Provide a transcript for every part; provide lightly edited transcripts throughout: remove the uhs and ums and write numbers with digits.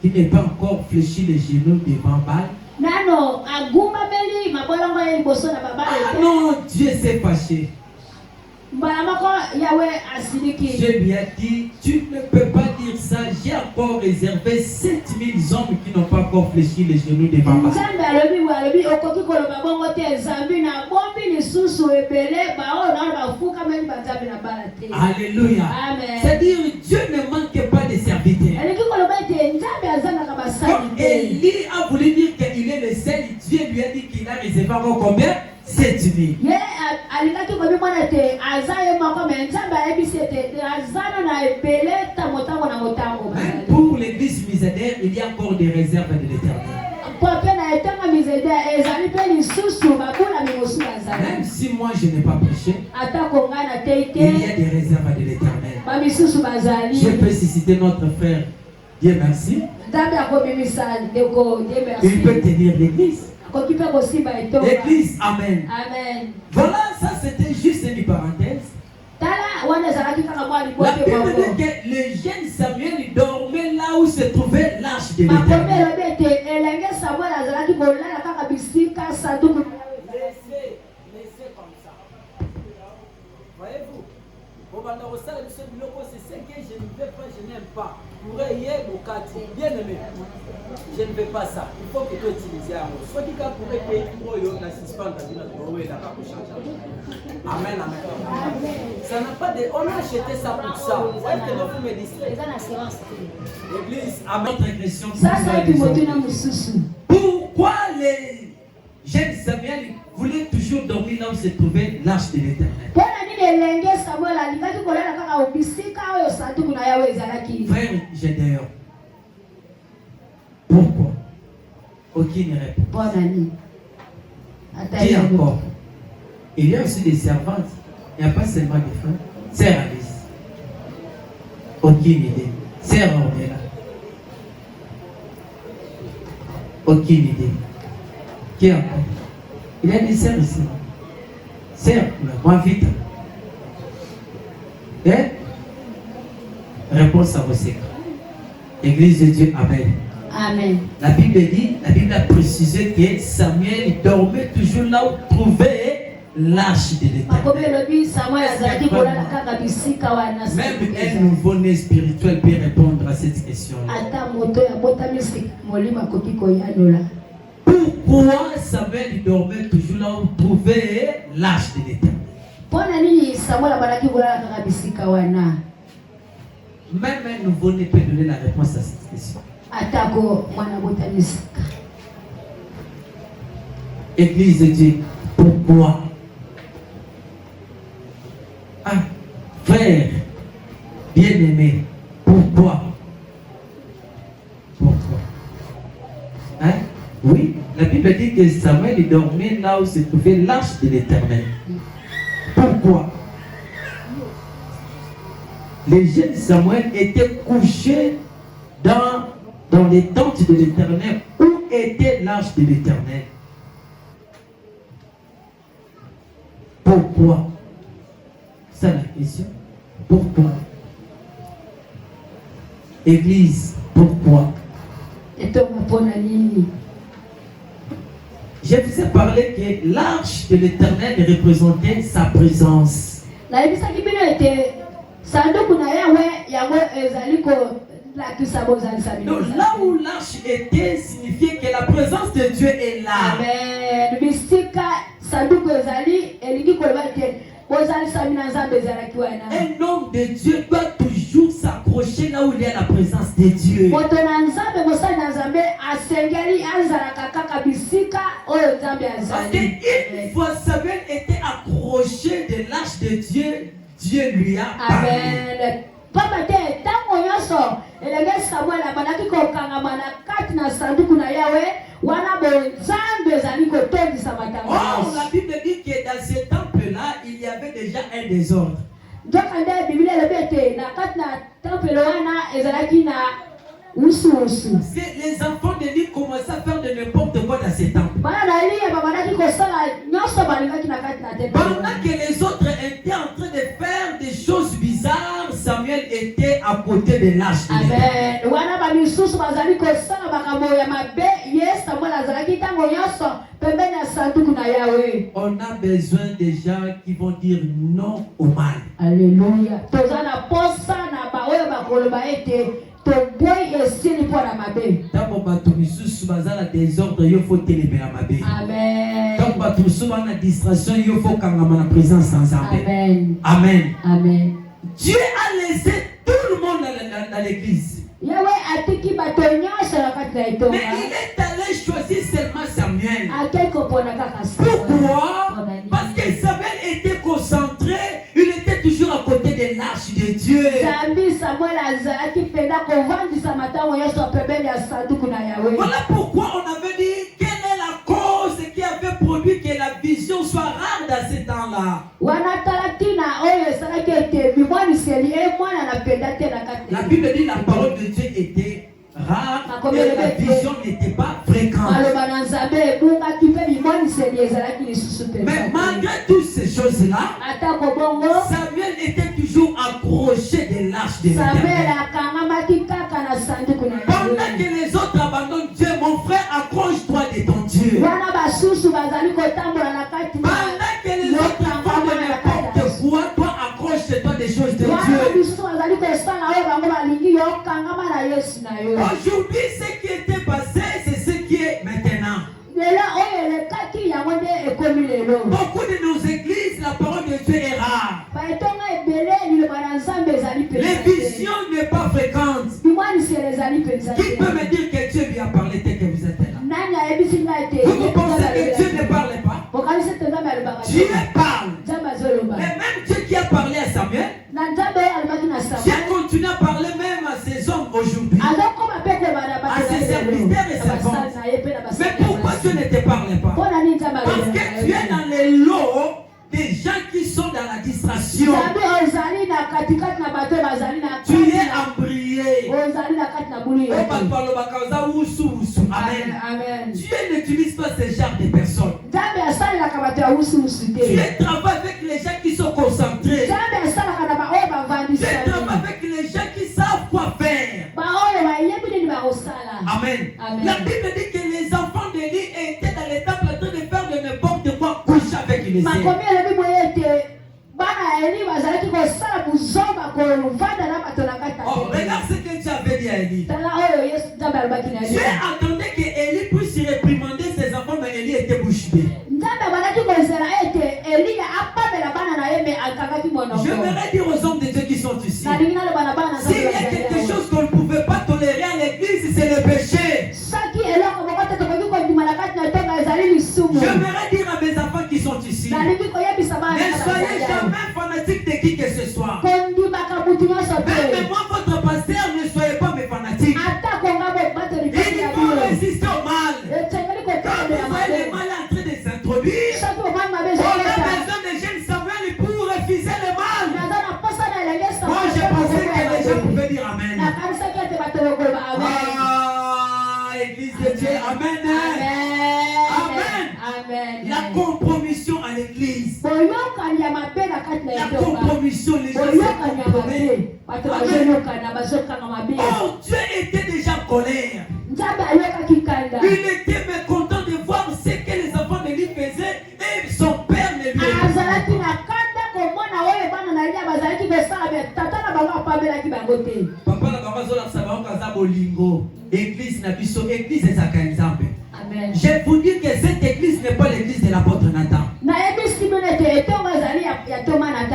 Qui n'est pas encore fléchi les genoux devant Baal. Ah non, Dieu s'est fâché. Je lui ai dit, tu ne peux pas dire ça. J'ai encore réservé 7000 hommes qui n'ont pas encore fléchi les genoux devant Baal. Alléluia. C'est-à-dire, Dieu ne manque pas de serviteurs. Comme Élie a voulu dire qu'il est le seul, Dieu lui a dit qu'il a réservé encore combien? 7000. Même pour l'église missionnaire, il y a encore des réserves de l'Éternel. Même si moi je n'ai pas prêché, il y a des réserves de l'Éternel. Je peux citer notre frère. Dieu merci. Il peut tenir l'église. L'église, amen. Amen. Voilà, ça c'était juste une parenthèse. La Bible dit que le jeune Samuel dormait là où se trouvait l'arche de l'Éternel. Laissez comme ça. Voyez-vous, c'est ce que je ne veux pas, je n'aime pas. Bien aimé, je ne veux pas ça. Il faut que tu utilises un mot. Soit tu pourrais payer pour eux, on n'assiste pas à amen, amen. Ça n'a pas de. On a acheté ça pour ça. L'église, amen. Pourquoi les jeunes Samuel voulaient toujours dormir là où se trouvait l'arche de l'Éternel? Frère Gédéon, pourquoi? Aucune réponse. Qui encore? Il y a aussi des servantes. Il n'y a pas seulement des frères. Sœur Alice. Aucune idée. Sœur Ornella. Aucune idée. Qui encore? Il y a des sœurs ici. Sœur, moi vite. Et réponse à vos secrets. Église de Dieu, amen. Amen. La Bible a précisé que Samuel dormait toujours là où trouvait l'arche de l'Éternel. Même un nouveau-né spirituel peut répondre à cette question-là. Pourquoi Samuel dormait toujours là où trouvait l'arche de l'Éternel? Même un nouveau-né peut donner la réponse à cette question. Église de Dieu, pourquoi? Ah, frère, bien-aimé, pourquoi? Pourquoi? Hein? Oui, la Bible dit que Samuel dormait là où se trouvait l'arche de l'Éternel. Pourquoi? Les jeunes Samuel étaient couchés dans les tentes de l'Éternel. Où était l'arche de l'Éternel? Pourquoi? C'est la question. Pourquoi? Église, pourquoi? Je vous ai parlé que l'arche de l'Éternel représentait sa présence. Donc là où l'arche était signifiait que la présence de Dieu est là. Amen. Un homme de Dieu doit toujours s'accrocher là où il y a la présence de Dieu. Parce qu'une fois Samuel était accroché de l'arche de Dieu, Dieu lui a parlé. Amen. Oh, la Bible dit que dans ce temple-là, il y avait déjà un désordre. Les enfants de l'île commençaient à faire de n'importe quoi dans ces temples. Pendant que les autres étaient en train de faire des choses bizarres, Samuel était à côté de l'arche de l'Éternel. On a besoin de gens qui vont dire non au mal. Alléluia. Amen. Amen. Amen. Dieu a laissé tout le monde dans l'église. Mais il est allé choisir seulement Samuel. Pourquoi? Parce que Samuel était concentré, il était toujours à côté de l'arche de Dieu. Voilà pourquoi on avait dit quelle est la cause qui avait produit que la vision soit rare dans ces temps-là. La Bible dit que la parole de Dieu était rare et la vision n'était pas fréquente. Mais malgré toutes ces choses-là, Samuel était toujours accroché de l'arche de l'Éternel. Pendant que les autres abandonnent Dieu, mon frère, accroche-toi de ton Dieu. Pendant que les autres font de n'importe quoi, toi accroche-toi des choses de Dieu. Aujourd'hui, ce qui était passé, c'est ce qui est maintenant. Beaucoup de nos églises, la parole de Dieu est rare. Les visions n'est pas fréquentes. Qui peut me dire que Dieu lui a parlé tel que vous êtes là? Vous pensez que Dieu ne parle pas? Dieu parle. Mais même Dieu qui a parlé à Samuel, Dieu continue à parler même à ses hommes aujourd'hui, à ses serviteurs et servantes. Mais pourquoi Dieu ne te parle pas? Parce que tu es dans les lots des gens qui sont dans la distraction. Tu es embrayé. Amen. Dieu n'utilise pas ce genre de personnes. Dieu travaille avec les gens qui sont concentrés. Dieu travaille avec les gens qui savent quoi faire. Amen. La Bible dit que les enfants d'Élie étaient dans les temples en train de faire de n'importe quoi, coucher avec les ailes. Oh, regarde ce que Dieu avait dit à Élie. Dieu attendait que Élie puisse réprimander ses enfants, mais Élie était bouche bée. J'aimerais dire aux hommes de Dieu qui sont ici, s'il y a quelque chose qu'on ne pouvait pas tolérer à l'église, c'est le péché. J'aimerais dire à mes enfants qui sont ici, ne soyez jamais fanatiques de qui que ce soit. Même moi, votre pasteur, ne soyez pas mes fanatiques. Il faut résister au mal. Quand vous voyez le mal en train de s'introduire, on a besoin de jeunes Samuel pour refuser le mal. Moi, je pensais que les gens pouvaient dire Amen. Ah, Église de Dieu, Amen. Amen. La compromission à l'église. La compromission, les gens se compromettent. Oh, Dieu était déjà en colère. Il était mécontent de voir ce que les enfants de lui faisaient et son père ne lui a papa na baba zola sababu kaza bolingo. Église na biso, église ezaka nzambe. Je vous dis que cette église n'est pas l'église de l'apôtre Nathan.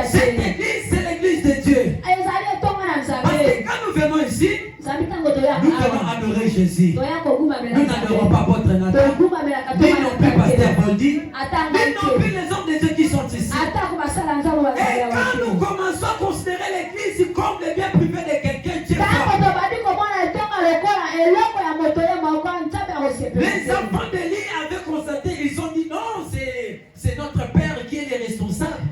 Cette église, c'est l'église de Dieu. Parce que quand nous venons ici, nous venons adorer Jésus. Nous n'adorons pas apôtre Nathan, ni non plus pasteur Boldi, ni non plus les hommes de Dieu qui sont ici. Et quand nous commençons à considérer l'église comme le bien privé de quelqu'un, Dieu parle. Les enfants d'Élie avaient constaté, ils ont dit non, c'est notre père qui est le responsable.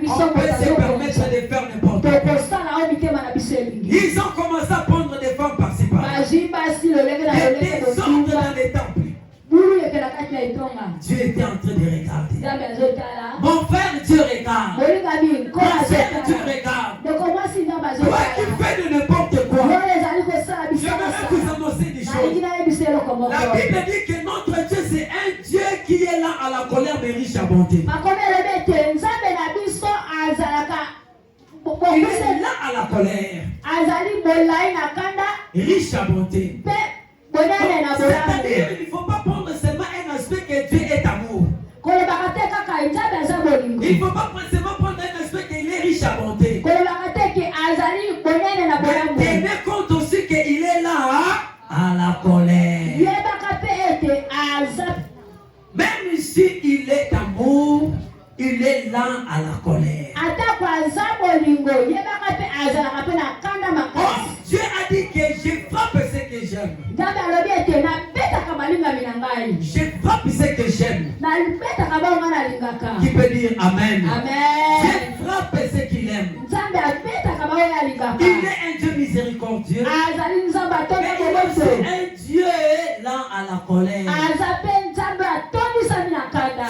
On peut se permettre de faire n'importe quoi. Ils ont commencé à prendre des femmes par-ci par-là. Des désordres dans les temples. Dieu était en train de regarder. Mon frère, Dieu regarde. Concerne Il est là à la colère. Riche à bonté. C'est-à-dire qu'il ne faut pas prendre seulement un aspect que Dieu est amour. Il ne faut pas seulement prendre un aspect qu'il est riche à bonté. Mais tenez compte aussi qu'il est là à la colère. Même si il est amour, il est là à la colère. Oh, Dieu a dit que je frappe ce que j'aime. Je frappe ce que j'aime. Qui peut dire Amen? Je frappe ce qu'il aime. Il est un Dieu miséricordieux. Mais il est aussi un Dieu là à la colère.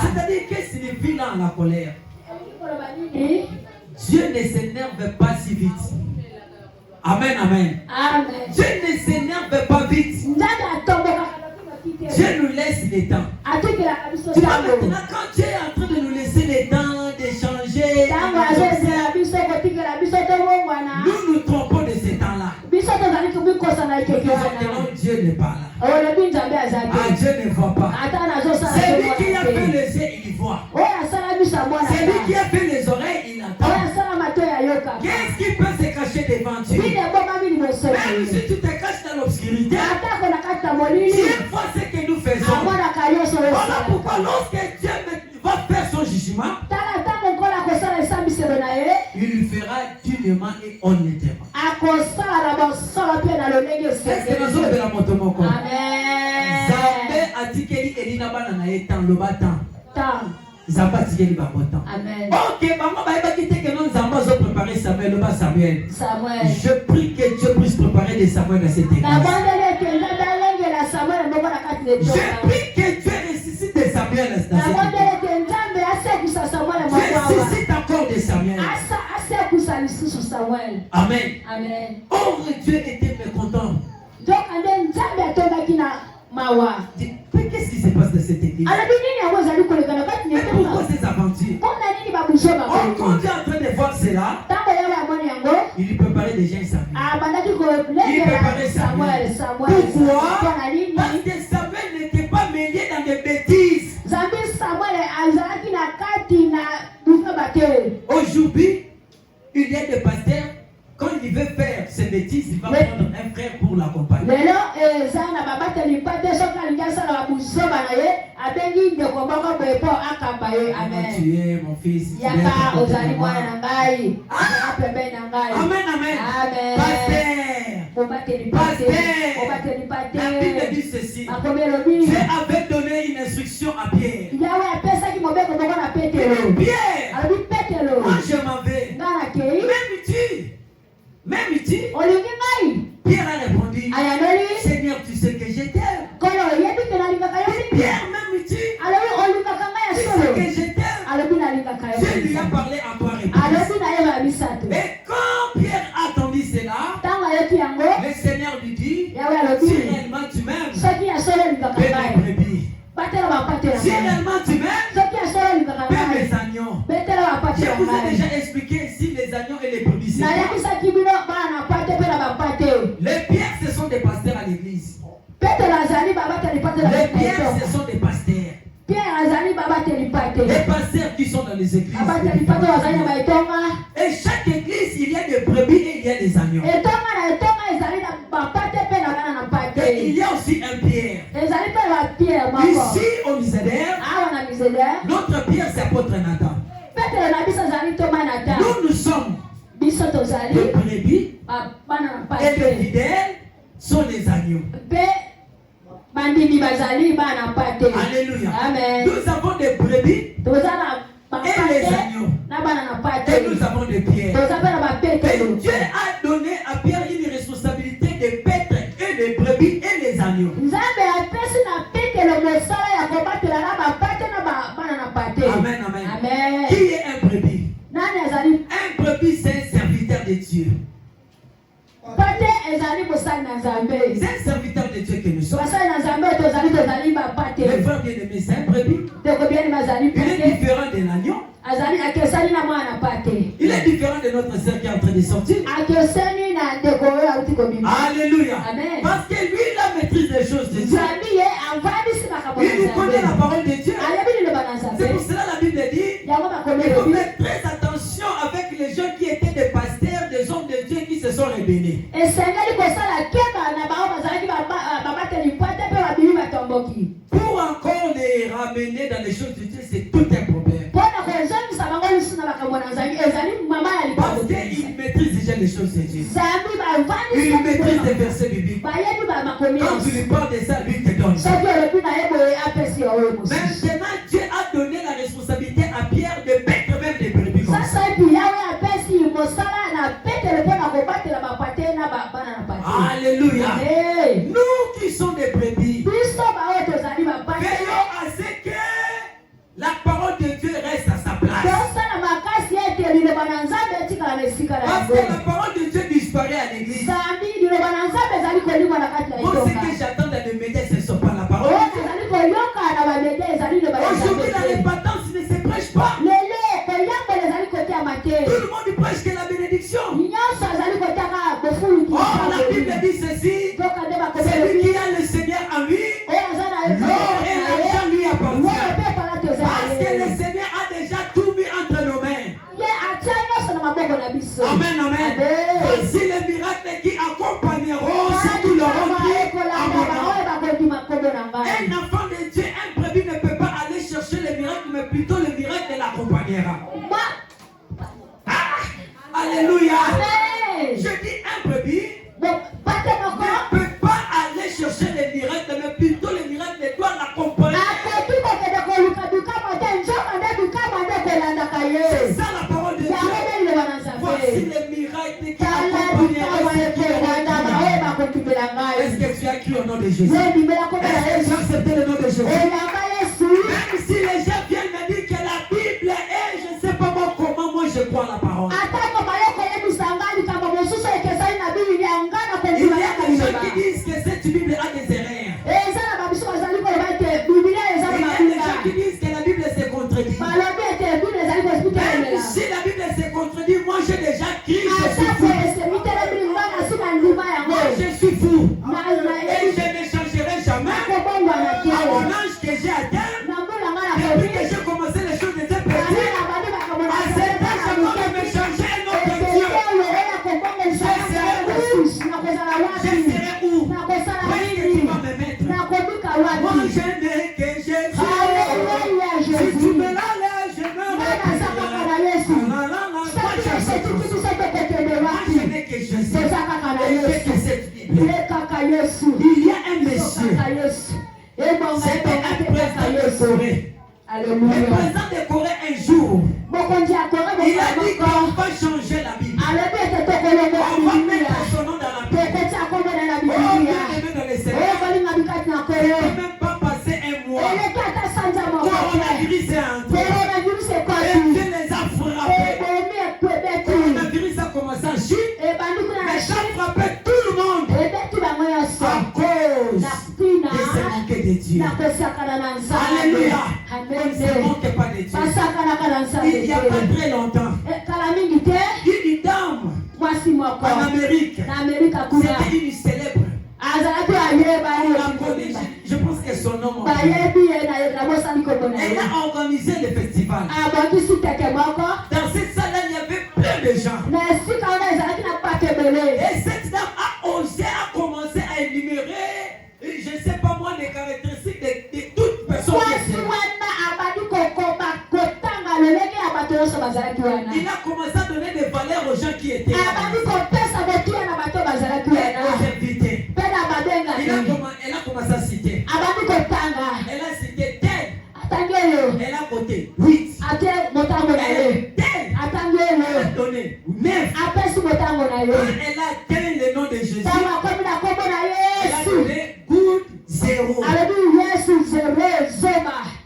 C'est-à-dire qu'est-ce qu'il signifie là à la colère? Dieu ne s'énerve pas si vite. Amen, amen. Dieu ne s'énerve pas vite. Dieu nous laisse le temps. Tu vois maintenant, quand Dieu est en train de nous laisser le temps d'échanger, nous nous trompons de ce temps-là. Maintenant, Dieu n'est pas là. Dieu ne voit pas. C'est lui qui a fait les yeux, il voit. C'est lui qui a fait les oreilles, il entend. Qu'est-ce qui peut se cacher devant Dieu? Même si tu te caches dans l'obscurité, Dieu voit ce que nous faisons. Voilà pourquoi lorsque Dieu va faire son jugement, il fera dignement et honnêtement. Est-ce que nous sommes de la motomoko? Zambé atikeli elina bana na etan lo batan. Zamba atikeli ba botan. Ok, maman ba quitter que non Zamba zo préparer Samuel, le Samuel. Je prie que Dieu puisse préparer des Samuel dans cette église. Je prie que Dieu ressuscite des Samuel dans cette église. Je ressuscite encore des Samuel. Amen. Oh, Dieu était mécontent. Mais qu'est-ce qui se passe dans cette église? Mais pourquoi ces aventures? Oh, quand Dieu est en train de voir cela, il préparait déjà Samuel. Il préparait Samuel. Pourquoi? Parce que Samuel n'était pas mêlé dans des bêtises. Aujourd'hui, il y a des pasteurs. Quand il veut faire ses bêtises, il va prendre un frère pour l'accompagner. Tu es mon fils. Amen, amen. Pasteur. La Bible dit ceci. Dieu avait donné une instruction à Pierre. Pierre, moi je m'en vais. Même tu, Pierre a répondu, Seigneur, tu sais que je t'aime. Pierre, même tu, tu sais que je t'aime. Dieu lui a parlé à toi réponse. Et quand Pierre a entendu cela, le Seigneur lui dit, si réellement tu m'aimes, fais mes brebis. Si réellement tu m'aimes, fais mes agneaux. Je vous ai déjà expliqué si les agneaux et les brebis c'est les pierres, ce sont des pasteurs à l'église. Les pierres, ce sont des pasteurs. Les pasteurs qui sont dans les églises. Et chaque église, il y a des brebis et il y a des agneaux. Et il y a aussi un pierre. Ici au Misédère, notre pierre c'est apôtre Nathan. Nous sommes les brebis et les fidèles sont les agneaux. Alléluia. Nous avons des brebis et les agneaux. Et nous avons des pierres. Et Dieu a donné à Pierre une responsabilité de paître et des brebis et les agneaux. Amen, amen. Qui est un brebis? Un brebis, c'est un serviteur de Dieu. C'est un serviteur de Dieu que nous sommes. Les frères bien-aimés, c'est un brebis. Il est différent de l'agneau. Il est différent de notre sœur qui est en train de sortir. Alléluia. Amen. Parce que lui, il a maîtrise des choses de Dieu. Il connaît la parole de Dieu. C'est pour cela la Bible dit il faut faire très attention avec les gens qui étaient des pasteurs, des hommes de Dieu qui se sont rebellés. Pour encore les ramener dans les choses de Dieu, c'est tout un problème. Parce qu'il maîtrise déjà les choses de Dieu. Il maîtrise les versets bibliques. Quand tu lui parles de ça, lui te donne. Maintenant, Dieu a donné la responsabilité à Pierre de mettre même des brebis comme ça. Alléluia. Nous qui sommes des brebis, veillons à ce que la parole de Dieu reste à sa place. Parce que la parole de Dieu disparaît à l'église. Moi, ce que j'attends dans les médias, ce ne sont pas la parole. Aujourd'hui, la répentance ne se prêche pas. Tout le monde prêche que la bénédiction. Or, la Bible dit ceci. Celui qui a le Seigneur en lui, l'or et l'argent lui appartient. Parce que le Seigneur a déjà tout mis entre nos mains. Amen, amen. Voici les miracles qui accompagneront surtout le un enfant de Dieu, un brebis ne peut pas aller chercher le miracle, mais plutôt le miracle l'accompagnera. Alléluia. Je dis un brebis ne peut pas aller chercher les miracles, mais plutôt le miracle doit l'accompagner. C'est ça la parole de Dieu. Voici les miracles qui accompagneront. Est-ce que tu as cru au nom de Jésus? Est-ce que tu as accepté le nom de Jésus? Même si les gens viennent me dire que la Bible est, je ne sais pas moi comment, moi je crois la parole. Il y a des gens qui disent que cette Bible a des erreurs. Il y a des gens qui disent que la Bible se contredit. Même si la Bible se contredit, moi j'ai déjà crié, je suis fou. Moi je suis fou. Et je ne changerai jamais à mon âge que j'ai atteint. Depuis que j'ai commencé les choses de cette petite, à cet âge, je peux me changer un autre Dieu. Je serai où? Où est-ce que tu vas me mettre? Moi je n'ai que Jésus. Si tu me l'enlèves, je me retire. Moi je n'ai que Jésus. Et que cette Bible. Il y a un monsieur. C'était un président de Corée. Le président de Corée un jour, il a dit qu'on va changer la Bible. On va mettre son nom dans la Bible. On va mettre dans les Seigneurs. Il ne peut même pas passer un mois. Coronavirus est entré. Et Dieu les a frappés. Coronavirus a commencé en Chine. Mais ça a frappé tout le monde. À cause de ce manque de Dieu. Alléluia. On ne se manque pas de Dieu. Il n'y a pas très longtemps, une dame en Amérique, c'était une célèbre. On la connaît, je pense que son nom. Elle a organisé le festival. Dans cette salle, il y avait plein de gens. Et cette dame a osé, a commencé à énumérer, je ne sais pas moi, les caractéristiques de toute personne qui est là. Il a commencé à donner des valeurs aux gens qui étaient là. Aux invités. Elle a commencé à citer. Elle a cité tel. Elle a voté 8. Elle a donné 9. Elle a donné le nom de Jésus. Elle a donné good 0.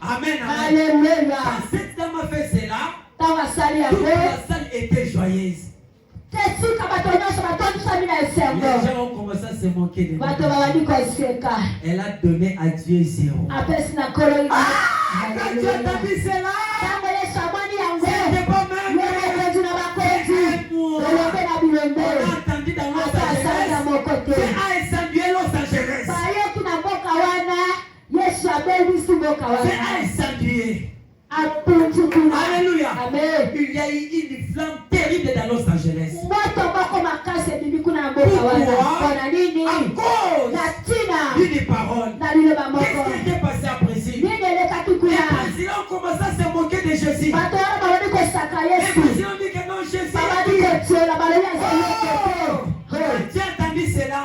Amen. Amen. Quand cette dame a fait cela, toute la salle était joyeuse. Les gens ont commencé à se moquer de moi. Elle a donné à Dieu 0. Quand Dieu t'a dit cela, c'est c'est un saluer. Alléluia. Amen. Il y a eu une flamme terrible dans Los Angeles. Pourquoi? À cause d'une parole. Qu'est-ce qui était passé après ci? Les présidents ont commencé à se moquer de Jésus. Les présidents ont dit que non, Jésus est Dieu. Tu as entendu cela?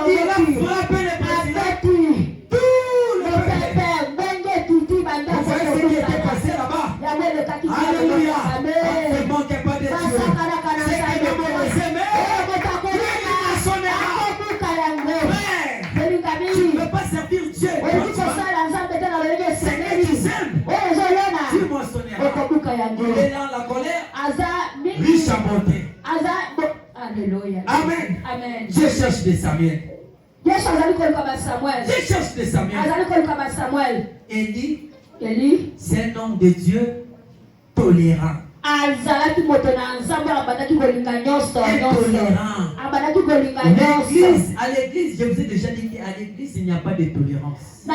Il a frappé les présidents. Tout le peuple. Vous voyez ce qui était passé là-bas? Alléluia. On ne manque pas de Dieu. C'est que de mon mais tu ne peux pas servir Dieu. C'est que tu aimes. Dis-moi son il est dans la colère. Riche à bonté. Alléluia. Amen. Amen. Je cherche des Samuel. Je cherche des Samuel. Élie, c'est un homme de Dieu tolérant. À l'église, je vous ai déjà dit qu'à l'église, il n'y a pas de tolérance.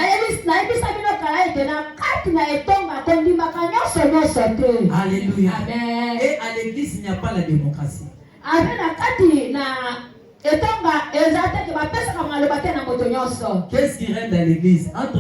Alléluia. Amen. Et à l'église, il n'y a pas la démocratie. Qu'est-ce qui règne dans l'église? Entre